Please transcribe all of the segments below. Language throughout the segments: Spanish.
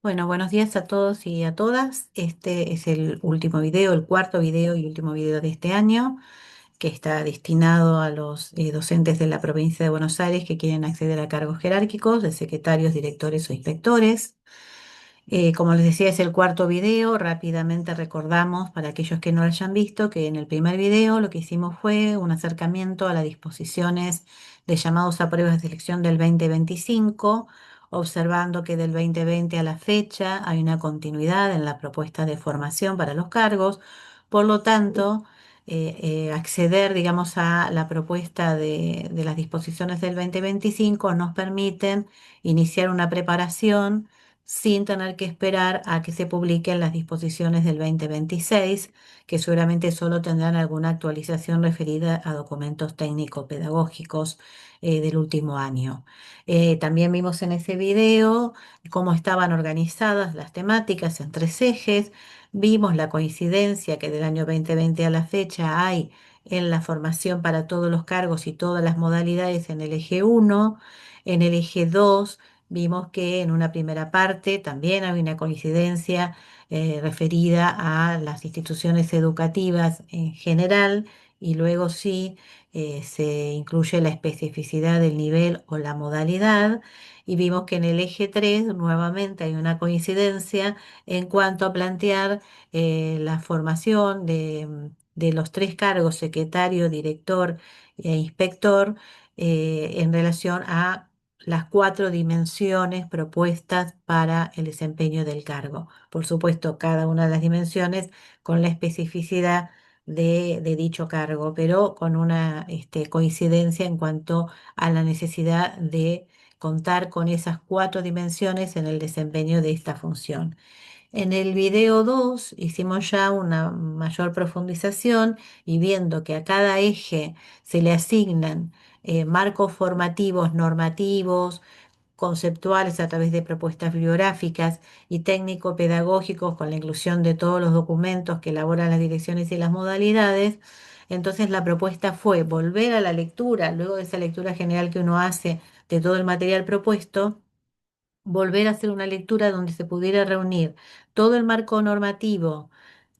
Bueno, buenos días a todos y a todas. Este es el último video, el cuarto video y último video de este año, que está destinado a los docentes de la provincia de Buenos Aires que quieren acceder a cargos jerárquicos de secretarios, directores o inspectores. Como les decía, es el cuarto video. Rápidamente recordamos para aquellos que no lo hayan visto que en el primer video lo que hicimos fue un acercamiento a las disposiciones de llamados a pruebas de selección del 2025, observando que del 2020 a la fecha hay una continuidad en la propuesta de formación para los cargos. Por lo tanto, acceder, digamos, a la propuesta de las disposiciones del 2025 nos permiten iniciar una preparación sin tener que esperar a que se publiquen las disposiciones del 2026, que seguramente solo tendrán alguna actualización referida a documentos técnico-pedagógicos del último año. También vimos en ese video cómo estaban organizadas las temáticas en tres ejes. Vimos la coincidencia que del año 2020 a la fecha hay en la formación para todos los cargos y todas las modalidades en el eje 1. En el eje 2 vimos que en una primera parte también hay una coincidencia referida a las instituciones educativas en general, y luego sí se incluye la especificidad del nivel o la modalidad. Y vimos que en el eje 3 nuevamente hay una coincidencia en cuanto a plantear la formación de los tres cargos, secretario, director e inspector, en relación a las cuatro dimensiones propuestas para el desempeño del cargo. Por supuesto, cada una de las dimensiones con la especificidad de dicho cargo, pero con una coincidencia en cuanto a la necesidad de contar con esas cuatro dimensiones en el desempeño de esta función. En el video 2 hicimos ya una mayor profundización, y viendo que a cada eje se le asignan marcos formativos, normativos, conceptuales a través de propuestas bibliográficas y técnico-pedagógicos con la inclusión de todos los documentos que elaboran las direcciones y las modalidades. Entonces la propuesta fue volver a la lectura, luego de esa lectura general que uno hace de todo el material propuesto, volver a hacer una lectura donde se pudiera reunir todo el marco normativo,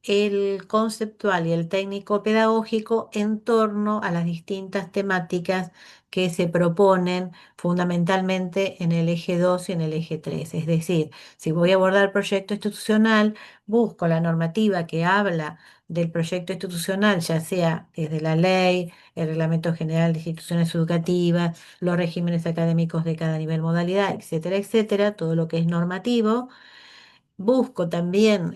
el conceptual y el técnico pedagógico en torno a las distintas temáticas que se proponen fundamentalmente en el eje 2 y en el eje 3. Es decir, si voy a abordar proyecto institucional, busco la normativa que habla del proyecto institucional, ya sea desde la ley, el Reglamento General de Instituciones Educativas, los regímenes académicos de cada nivel, modalidad, etcétera, etcétera, todo lo que es normativo. Busco también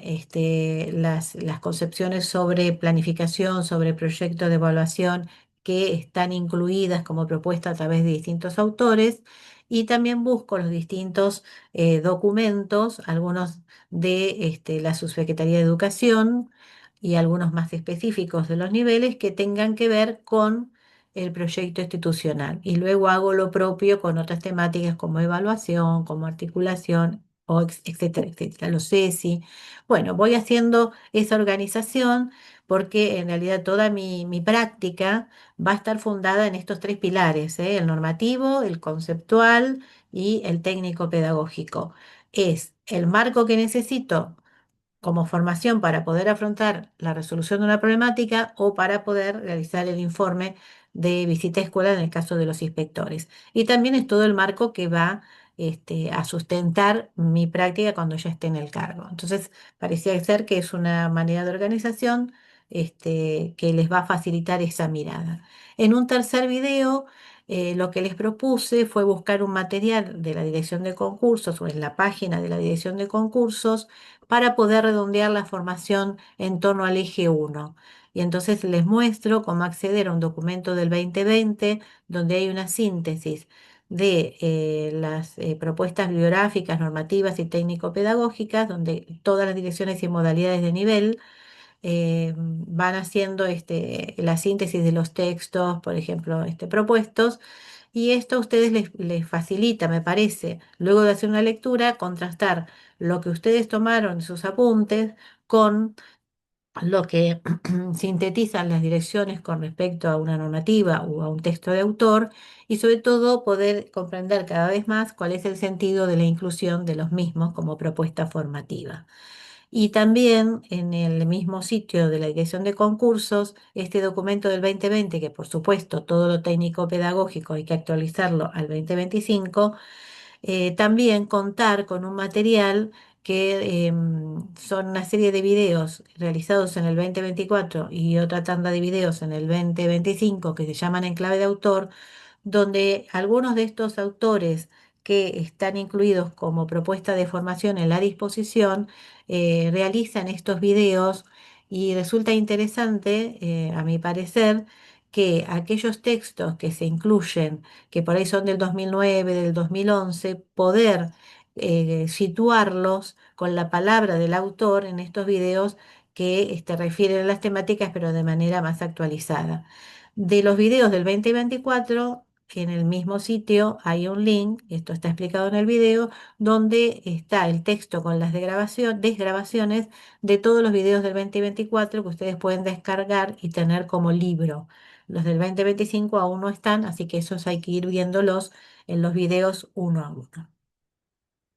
las concepciones sobre planificación, sobre proyectos de evaluación que están incluidas como propuesta a través de distintos autores, y también busco los distintos documentos, algunos de la Subsecretaría de Educación y algunos más específicos de los niveles que tengan que ver con el proyecto institucional. Y luego hago lo propio con otras temáticas como evaluación, como articulación, o etcétera, etcétera, los CESI. Bueno, voy haciendo esa organización porque en realidad toda mi práctica va a estar fundada en estos tres pilares, el normativo, el conceptual y el técnico pedagógico. Es el marco que necesito como formación para poder afrontar la resolución de una problemática o para poder realizar el informe de visita a escuela en el caso de los inspectores. Y también es todo el marco que va a sustentar mi práctica cuando ya esté en el cargo. Entonces, parecía ser que es una manera de organización que les va a facilitar esa mirada. En un tercer video, lo que les propuse fue buscar un material de la Dirección de Concursos o en la página de la Dirección de Concursos para poder redondear la formación en torno al eje 1. Y entonces les muestro cómo acceder a un documento del 2020 donde hay una síntesis de las propuestas bibliográficas, normativas y técnico-pedagógicas, donde todas las direcciones y modalidades de nivel van haciendo la síntesis de los textos, por ejemplo, propuestos, y esto a ustedes les facilita, me parece, luego de hacer una lectura, contrastar lo que ustedes tomaron en sus apuntes con lo que sintetizan las direcciones con respecto a una normativa o a un texto de autor y sobre todo poder comprender cada vez más cuál es el sentido de la inclusión de los mismos como propuesta formativa. Y también en el mismo sitio de la Dirección de Concursos, este documento del 2020, que por supuesto todo lo técnico pedagógico hay que actualizarlo al 2025, también contar con un material que son una serie de videos realizados en el 2024 y otra tanda de videos en el 2025 que se llaman En clave de autor, donde algunos de estos autores que están incluidos como propuesta de formación en la disposición realizan estos videos y resulta interesante, a mi parecer, que aquellos textos que se incluyen, que por ahí son del 2009, del 2011, poder situarlos con la palabra del autor en estos videos que refieren a las temáticas, pero de manera más actualizada. De los videos del 2024, en el mismo sitio hay un link, esto está explicado en el video, donde está el texto con las desgrabaciones de todos los videos del 2024 que ustedes pueden descargar y tener como libro. Los del 2025 aún no están, así que esos hay que ir viéndolos en los videos uno a uno.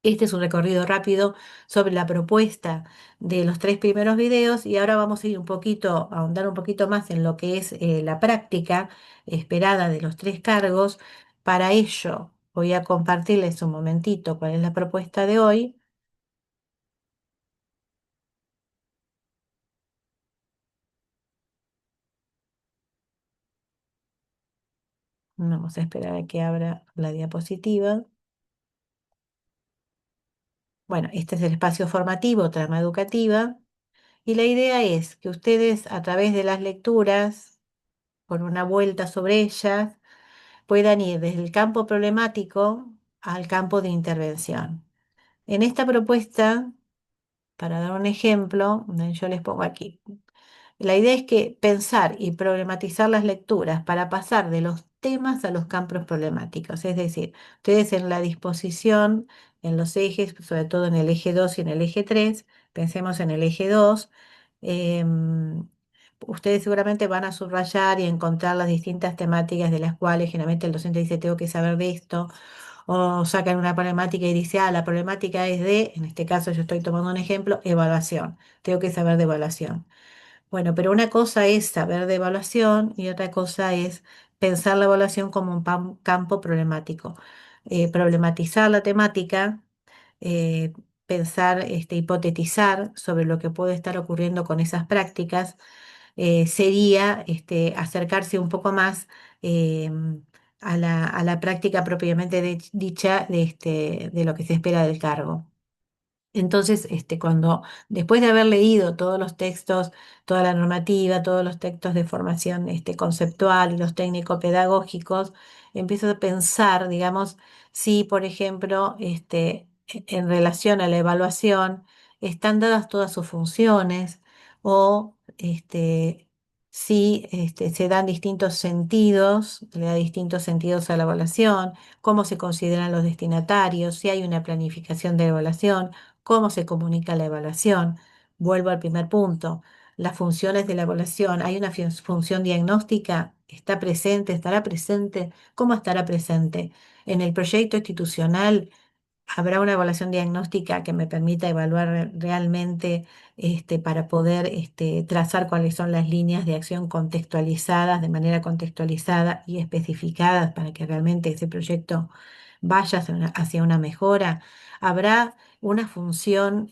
Este es un recorrido rápido sobre la propuesta de los tres primeros videos y ahora vamos a ir un poquito, a ahondar un poquito más en lo que es la práctica esperada de los tres cargos. Para ello voy a compartirles un momentito cuál es la propuesta de hoy. Vamos a esperar a que abra la diapositiva. Bueno, este es el espacio formativo, trama educativa, y la idea es que ustedes a través de las lecturas, con una vuelta sobre ellas, puedan ir desde el campo problemático al campo de intervención. En esta propuesta, para dar un ejemplo, yo les pongo aquí. La idea es que pensar y problematizar las lecturas para pasar de los temas a los campos problemáticos. Es decir, ustedes en la disposición, en los ejes, sobre todo en el eje 2 y en el eje 3, pensemos en el eje 2, em, ustedes seguramente van a subrayar y encontrar las distintas temáticas de las cuales generalmente el docente dice, tengo que saber de esto, o sacan una problemática y dice, la problemática es de, en este caso yo estoy tomando un ejemplo, evaluación, tengo que saber de evaluación. Bueno, pero una cosa es saber de evaluación y otra cosa es pensar la evaluación como un campo problemático. Problematizar la temática, eh, pensar, hipotetizar sobre lo que puede estar ocurriendo con esas prácticas, sería acercarse un poco más eh, a la práctica propiamente dicha de lo que se espera del cargo. Entonces, cuando después de haber leído todos los textos, toda la normativa, todos los textos de formación conceptual y los técnico-pedagógicos, empiezo a pensar, digamos, si, por ejemplo, en relación a la evaluación, están dadas todas sus funciones o si se dan distintos sentidos, le da distintos sentidos a la evaluación, cómo se consideran los destinatarios, si hay una planificación de evaluación, cómo se comunica la evaluación. Vuelvo al primer punto. Las funciones de la evaluación. ¿Hay una función diagnóstica? ¿Está presente? ¿Estará presente? ¿Cómo estará presente? En el proyecto institucional habrá una evaluación diagnóstica que me permita evaluar realmente para poder trazar cuáles son las líneas de acción contextualizadas, de manera contextualizada y especificadas para que realmente ese proyecto vaya hacia una mejora. Habrá una función,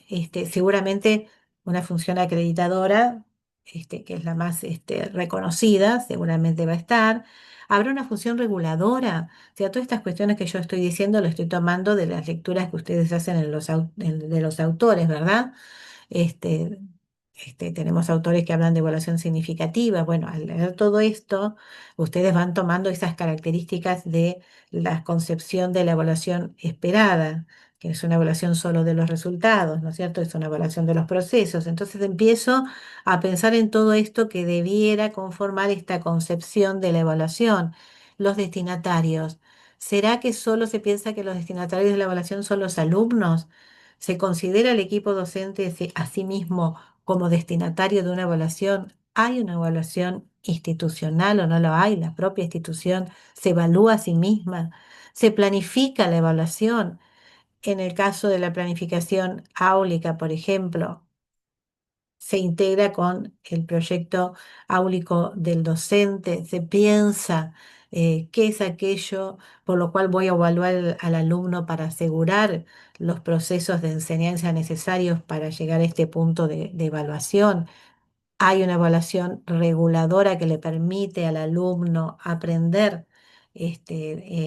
seguramente una función acreditadora, que es la más reconocida, seguramente va a estar. Habrá una función reguladora. O sea, todas estas cuestiones que yo estoy diciendo lo estoy tomando de las lecturas que ustedes hacen de los autores, ¿verdad? Este, tenemos autores que hablan de evaluación significativa. Bueno, al leer todo esto, ustedes van tomando esas características de la concepción de la evaluación esperada, que es una evaluación solo de los resultados, ¿no es cierto? Es una evaluación de los procesos. Entonces empiezo a pensar en todo esto que debiera conformar esta concepción de la evaluación. Los destinatarios. ¿Será que solo se piensa que los destinatarios de la evaluación son los alumnos? ¿Se considera el equipo docente a sí mismo como destinatario de una evaluación, ¿hay una evaluación institucional o no lo hay? La propia institución se evalúa a sí misma, se planifica la evaluación. En el caso de la planificación áulica, por ejemplo, se integra con el proyecto áulico del docente, se piensa qué es aquello por lo cual voy a evaluar al alumno para asegurar los procesos de enseñanza necesarios para llegar a este punto de evaluación. Hay una evaluación reguladora que le permite al alumno aprender,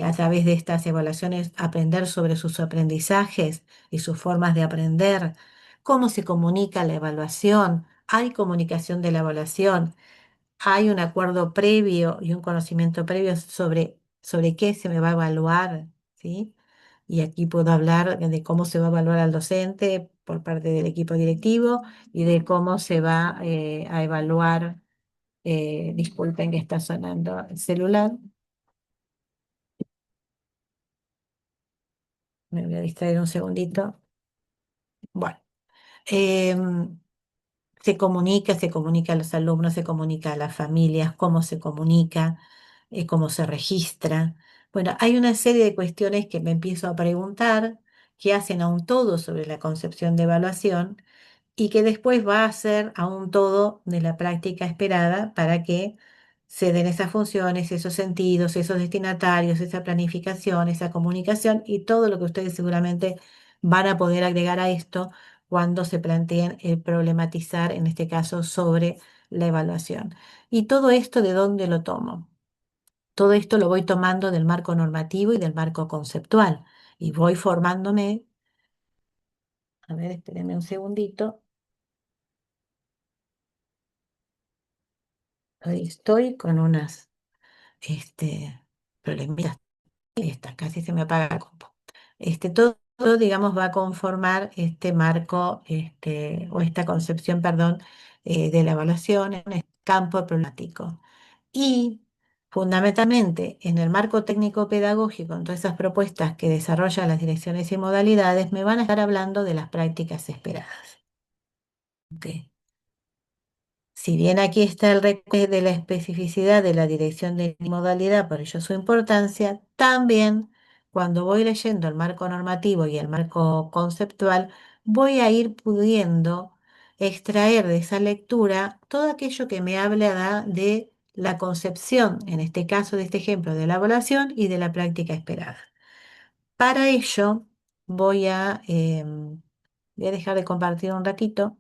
a través de estas evaluaciones, aprender sobre sus aprendizajes y sus formas de aprender, cómo se comunica la evaluación, hay comunicación de la evaluación, hay un acuerdo previo y un conocimiento previo sobre qué se me va a evaluar, ¿sí? Y aquí puedo hablar de cómo se va a evaluar al docente por parte del equipo directivo y de cómo se va a evaluar. Disculpen que está sonando el celular, me voy a distraer un segundito. Bueno, em, se comunica a los alumnos, se comunica a las familias, cómo se comunica, cómo se registra. Bueno, hay una serie de cuestiones que me empiezo a preguntar que hacen a un todo sobre la concepción de evaluación y que después va a ser a un todo de la práctica esperada para que se den esas funciones, esos sentidos, esos destinatarios, esa planificación, esa comunicación y todo lo que ustedes seguramente van a poder agregar a esto cuando se planteen el problematizar, en este caso, sobre la evaluación. ¿Y todo esto de dónde lo tomo? Todo esto lo voy tomando del marco normativo y del marco conceptual y voy formándome. A ver, espérenme un segundito. Ahí estoy con unas problemitas. Casi se me apaga la compu. Todo, digamos, va a conformar este marco, o esta concepción, perdón, de la evaluación en el campo problemático. Y fundamentalmente en el marco técnico-pedagógico, en todas esas propuestas que desarrollan las direcciones y modalidades, me van a estar hablando de las prácticas esperadas. ¿Ok? Si bien aquí está el recuerdo de la especificidad de la dirección de modalidad, por ello su importancia, también cuando voy leyendo el marco normativo y el marco conceptual, voy a ir pudiendo extraer de esa lectura todo aquello que me habla de la concepción, en este caso de este ejemplo, de la evaluación y de la práctica esperada. Para ello voy a dejar de compartir un ratito.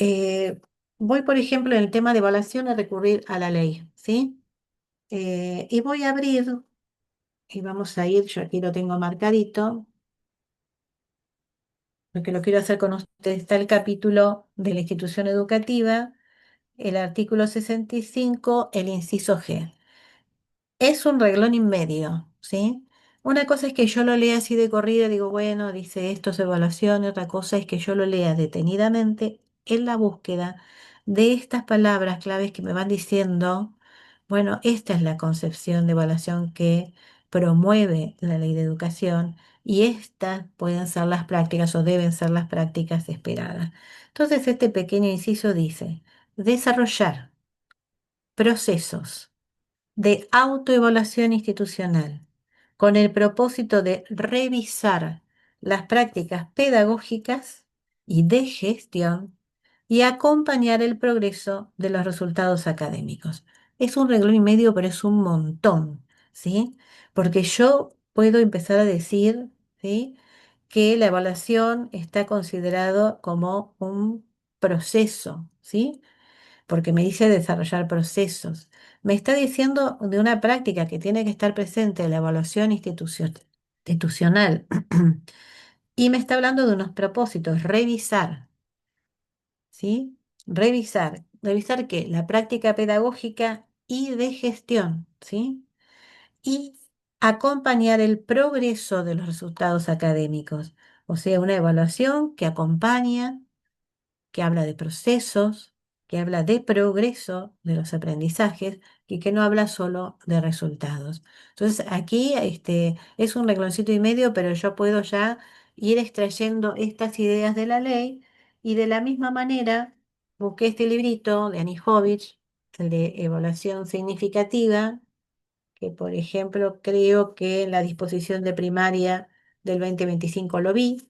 Eh, Voy, por ejemplo, en el tema de evaluación a recurrir a la ley, ¿sí? Y voy a abrir, y vamos a ir, yo aquí lo tengo marcadito, porque lo quiero hacer con ustedes. Está el capítulo de la institución educativa, el artículo 65, el inciso G. Es un reglón y medio, ¿sí? Una cosa es que yo lo lea así de corrida, digo, bueno, dice esto es evaluación, y otra cosa es que yo lo lea detenidamente en la búsqueda de estas palabras claves que me van diciendo, bueno, esta es la concepción de evaluación que promueve la ley de educación y estas pueden ser las prácticas o deben ser las prácticas esperadas. Entonces, este pequeño inciso dice, desarrollar procesos de autoevaluación institucional, con el propósito de revisar las prácticas pedagógicas y de gestión y acompañar el progreso de los resultados académicos. Es un renglón y medio, pero es un montón, ¿sí? Porque yo puedo empezar a decir, ¿sí?, que la evaluación está considerado como un proceso, ¿sí? Porque me dice desarrollar procesos. Me está diciendo de una práctica que tiene que estar presente en la evaluación institucional. Y me está hablando de unos propósitos, revisar, ¿sí? Revisar. ¿Revisar qué? La práctica pedagógica y de gestión, ¿sí? Y acompañar el progreso de los resultados académicos. O sea, una evaluación que acompaña, que habla de procesos, que habla de progreso de los aprendizajes y que no habla solo de resultados. Entonces, aquí es un rengloncito y medio, pero yo puedo ya ir extrayendo estas ideas de la ley y de la misma manera busqué este librito de Anijovic, el de evaluación significativa, que por ejemplo creo que en la disposición de primaria del 2025 lo vi.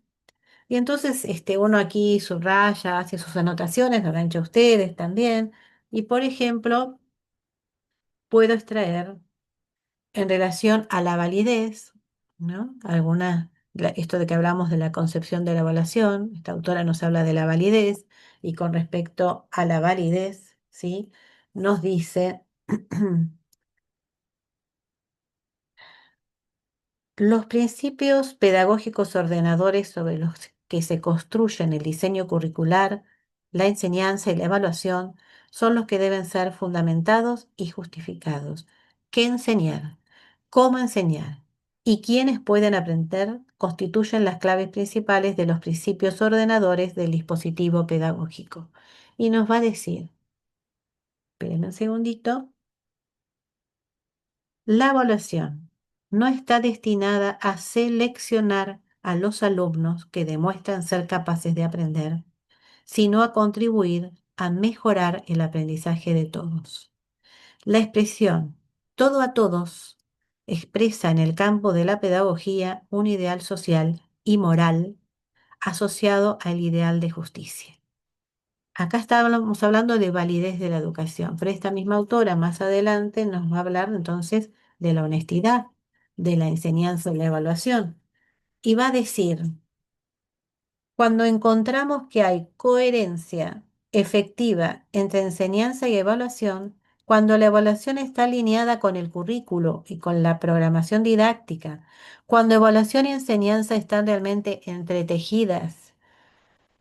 Y entonces uno aquí subraya, hace sus anotaciones, lo habrán hecho ustedes también. Y por ejemplo, puedo extraer en relación a la validez, ¿no? Esto de que hablamos de la concepción de la evaluación, esta autora nos habla de la validez y con respecto a la validez, ¿sí? Nos dice los principios pedagógicos ordenadores sobre los que se construyen el diseño curricular, la enseñanza y la evaluación son los que deben ser fundamentados y justificados. ¿Qué enseñar? ¿Cómo enseñar? Y quiénes pueden aprender constituyen las claves principales de los principios ordenadores del dispositivo pedagógico. Y nos va a decir, espérenme un segundito. La evaluación no está destinada a seleccionar a los alumnos que demuestran ser capaces de aprender, sino a contribuir a mejorar el aprendizaje de todos. La expresión todo a todos expresa en el campo de la pedagogía un ideal social y moral asociado al ideal de justicia. Acá estábamos hablando de validez de la educación, pero esta misma autora más adelante nos va a hablar entonces de la honestidad, de la enseñanza y la evaluación. Y va a decir, cuando encontramos que hay coherencia efectiva entre enseñanza y evaluación, cuando la evaluación está alineada con el currículo y con la programación didáctica, cuando evaluación y enseñanza están realmente entretejidas,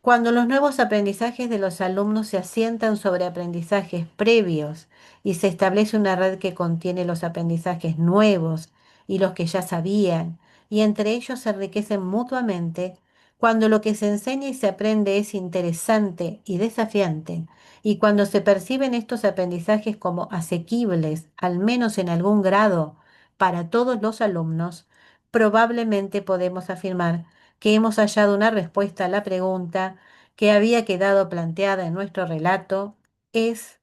cuando los nuevos aprendizajes de los alumnos se asientan sobre aprendizajes previos y se establece una red que contiene los aprendizajes nuevos y los que ya sabían, y entre ellos se enriquecen mutuamente, cuando lo que se enseña y se aprende es interesante y desafiante, y cuando se perciben estos aprendizajes como asequibles, al menos en algún grado, para todos los alumnos, probablemente podemos afirmar que hemos hallado una respuesta a la pregunta que había quedado planteada en nuestro relato, es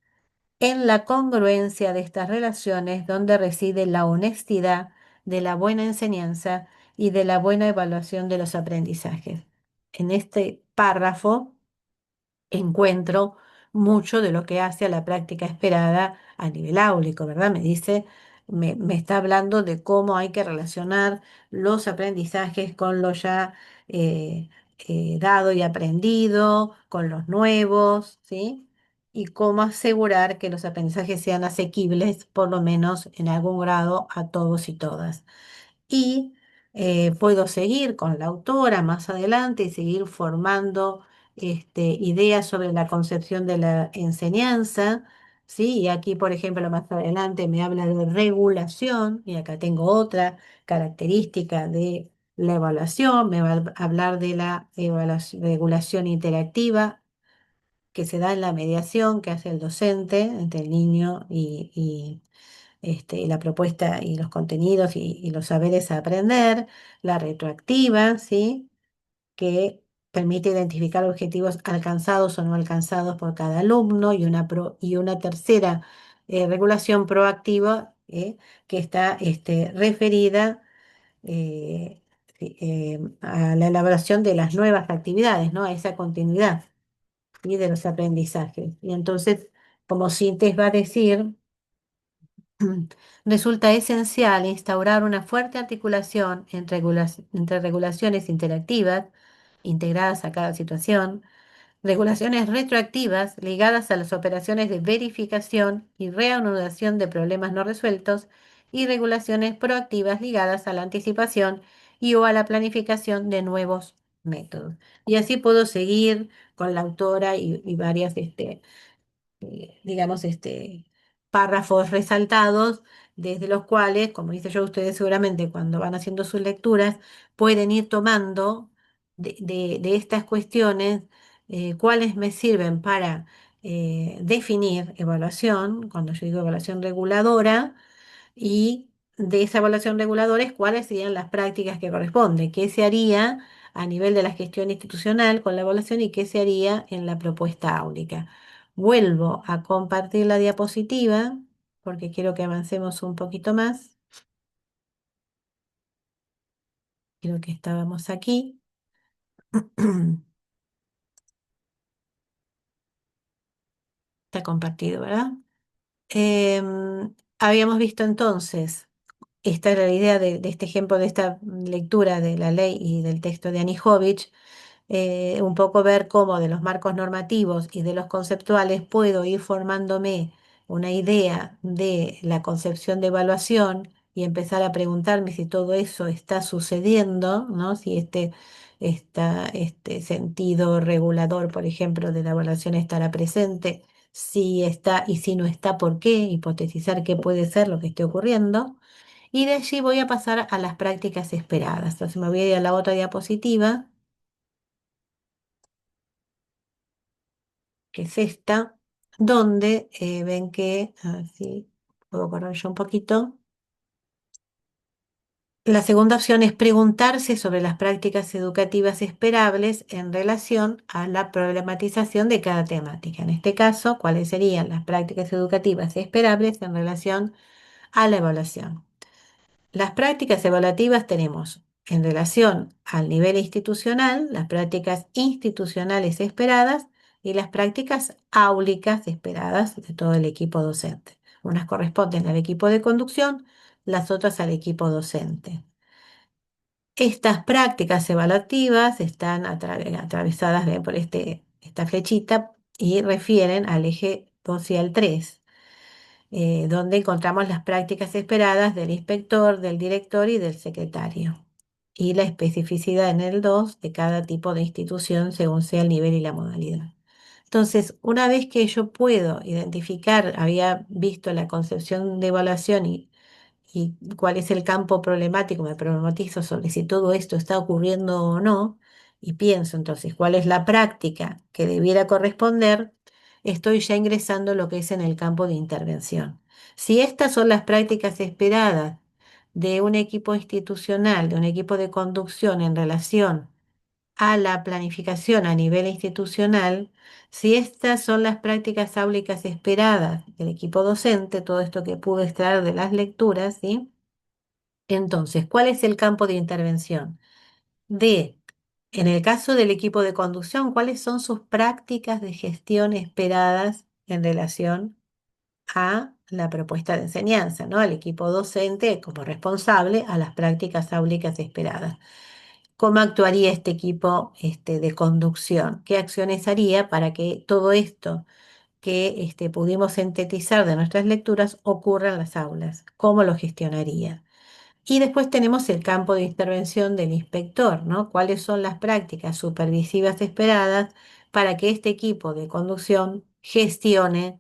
en la congruencia de estas relaciones donde reside la honestidad de la buena enseñanza y de la buena evaluación de los aprendizajes. En este párrafo encuentro mucho de lo que hace a la práctica esperada a nivel áulico, ¿verdad? Me está hablando de cómo hay que relacionar los aprendizajes con lo ya dado y aprendido, con los nuevos, ¿sí? Y cómo asegurar que los aprendizajes sean asequibles, por lo menos en algún grado, a todos y todas. Y puedo seguir con la autora más adelante y seguir formando ideas sobre la concepción de la enseñanza, ¿sí? Y aquí, por ejemplo, más adelante me habla de regulación, y acá tengo otra característica de la evaluación, me va a hablar de la regulación interactiva que se da en la mediación que hace el docente entre el niño y la propuesta y los contenidos y los saberes a aprender, la retroactiva, ¿sí? Que permite identificar objetivos alcanzados o no alcanzados por cada alumno y una tercera regulación proactiva que está referida a la elaboración de las nuevas actividades, ¿no? A esa continuidad y de los aprendizajes. Y entonces, como Sintes va a decir, resulta esencial instaurar una fuerte articulación entre regulaciones interactivas, integradas a cada situación, regulaciones retroactivas ligadas a las operaciones de verificación y reanudación de problemas no resueltos, y regulaciones proactivas ligadas a la anticipación y o a la planificación de nuevos métodos. Y así puedo seguir con la autora y varias digamos, párrafos resaltados, desde los cuales, como dice yo, ustedes seguramente cuando van haciendo sus lecturas, pueden ir tomando de estas cuestiones cuáles me sirven para definir evaluación, cuando yo digo evaluación reguladora, y de esa evaluación reguladora, cuáles serían las prácticas que corresponden, qué se haría a nivel de la gestión institucional con la evaluación y qué se haría en la propuesta áulica. Vuelvo a compartir la diapositiva porque quiero que avancemos un poquito más. Creo que estábamos aquí. Está compartido, ¿verdad? Habíamos visto entonces, esta era la idea de este ejemplo, de esta lectura de la ley y del texto de Anijovic, un poco ver cómo de los marcos normativos y de los conceptuales puedo ir formándome una idea de la concepción de evaluación y empezar a preguntarme si todo eso está sucediendo, ¿no? Si este sentido regulador, por ejemplo, de la evaluación estará presente, si está y si no está, ¿por qué? Hipotetizar qué puede ser lo que esté ocurriendo. Y de allí voy a pasar a las prácticas esperadas. Entonces me voy a ir a la otra diapositiva, que es esta, donde ven que, a ver si puedo correr yo un poquito. La segunda opción es preguntarse sobre las prácticas educativas esperables en relación a la problematización de cada temática. En este caso, ¿cuáles serían las prácticas educativas esperables en relación a la evaluación? Las prácticas evaluativas tenemos en relación al nivel institucional, las prácticas institucionales esperadas y las prácticas áulicas esperadas de todo el equipo docente. Unas corresponden al equipo de conducción, las otras al equipo docente. Estas prácticas evaluativas están atravesadas, ven, por esta flechita y refieren al eje 2 y al 3, donde encontramos las prácticas esperadas del inspector, del director y del secretario, y la especificidad en el 2 de cada tipo de institución según sea el nivel y la modalidad. Entonces, una vez que yo puedo identificar, había visto la concepción de evaluación y cuál es el campo problemático, me problematizo sobre si todo esto está ocurriendo o no, y pienso entonces cuál es la práctica que debiera corresponder, estoy ya ingresando lo que es en el campo de intervención. Si estas son las prácticas esperadas de un equipo institucional, de un equipo de conducción en relación a la planificación a nivel institucional, si estas son las prácticas áulicas esperadas del equipo docente, todo esto que pude extraer de las lecturas, ¿sí? Entonces, ¿cuál es el campo de intervención? De, en el caso del equipo de conducción, ¿cuáles son sus prácticas de gestión esperadas en relación a la propuesta de enseñanza, ¿no? Al equipo docente como responsable a las prácticas áulicas esperadas. ¿Cómo actuaría este equipo de conducción? ¿Qué acciones haría para que todo esto que pudimos sintetizar de nuestras lecturas ocurra en las aulas? ¿Cómo lo gestionaría? Y después tenemos el campo de intervención del inspector, ¿no? ¿Cuáles son las prácticas supervisivas esperadas para que este equipo de conducción gestione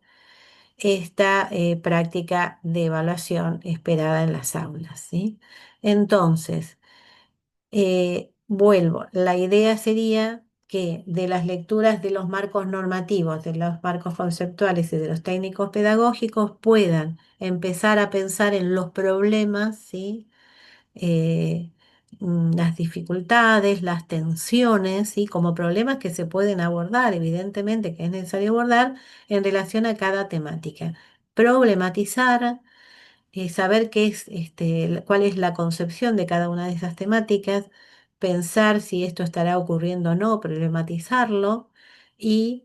esta práctica de evaluación esperada en las aulas, ¿sí? Entonces, vuelvo, la idea sería que de las lecturas de los marcos normativos, de los marcos conceptuales y de los técnicos pedagógicos puedan empezar a pensar en los problemas, ¿sí? eh, las dificultades, las tensiones, ¿sí? Como problemas que se pueden abordar, evidentemente que es necesario abordar en relación a cada temática. Problematizar, saber qué es, cuál es la concepción de cada una de esas temáticas, pensar si esto estará ocurriendo o no, problematizarlo y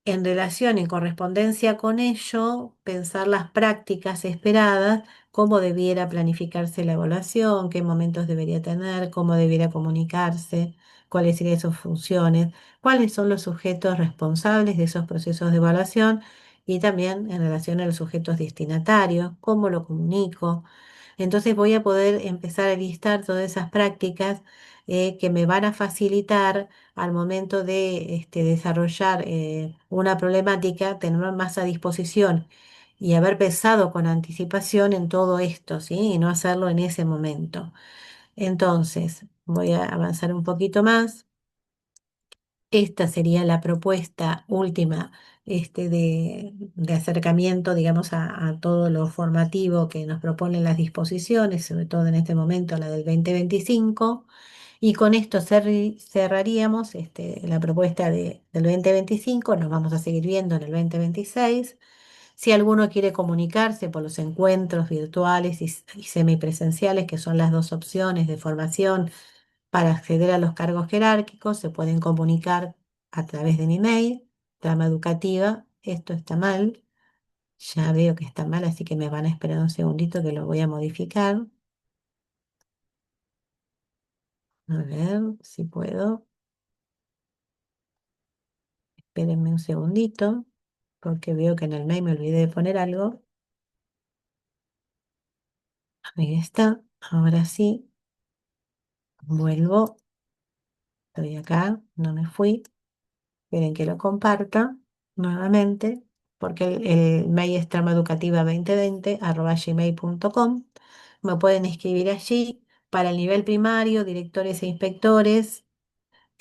en relación y correspondencia con ello, pensar las prácticas esperadas, cómo debiera planificarse la evaluación, qué momentos debería tener, cómo debiera comunicarse, cuáles serían sus funciones, cuáles son los sujetos responsables de esos procesos de evaluación y también en relación a los sujetos destinatarios, cómo lo comunico. Entonces voy a poder empezar a listar todas esas prácticas que me van a facilitar al momento de desarrollar una problemática, tener más a disposición y haber pensado con anticipación en todo esto, ¿sí? Y no hacerlo en ese momento. Entonces, voy a avanzar un poquito más. Esta sería la propuesta última de acercamiento, digamos, a todo lo formativo que nos proponen las disposiciones, sobre todo en este momento la del 2025. Y con esto cerraríamos la propuesta del 2025. Nos vamos a seguir viendo en el 2026. Si alguno quiere comunicarse por los encuentros virtuales y semipresenciales, que son las dos opciones de formación para acceder a los cargos jerárquicos, se pueden comunicar a través de mi mail, trama educativa. Esto está mal, ya veo que está mal, así que me van a esperar un segundito que lo voy a modificar. A ver si puedo. Espérenme un segundito, porque veo que en el mail me olvidé de poner algo. Ahí está. Ahora sí, vuelvo. Estoy acá, no me fui. Quieren que lo comparta nuevamente, porque el mail es tramaeducativa2020@gmail.com. Me pueden escribir allí para el nivel primario, directores e inspectores.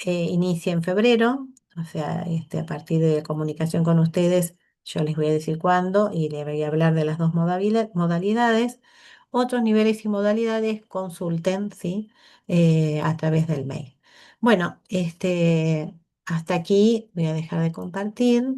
Inicia en febrero, o sea, a partir de comunicación con ustedes, yo les voy a decir cuándo y les voy a hablar de las dos modalidades. Otros niveles y modalidades consulten, ¿sí? A través del mail. Bueno, hasta aquí voy a dejar de compartir.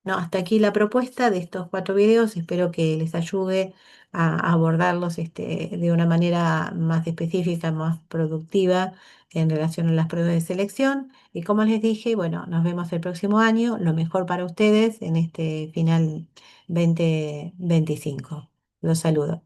No, hasta aquí la propuesta de estos cuatro videos. Espero que les ayude a abordarlos de una manera más específica, más productiva en relación a las pruebas de selección. Y como les dije, bueno, nos vemos el próximo año. Lo mejor para ustedes en este final 2025. Los saludo.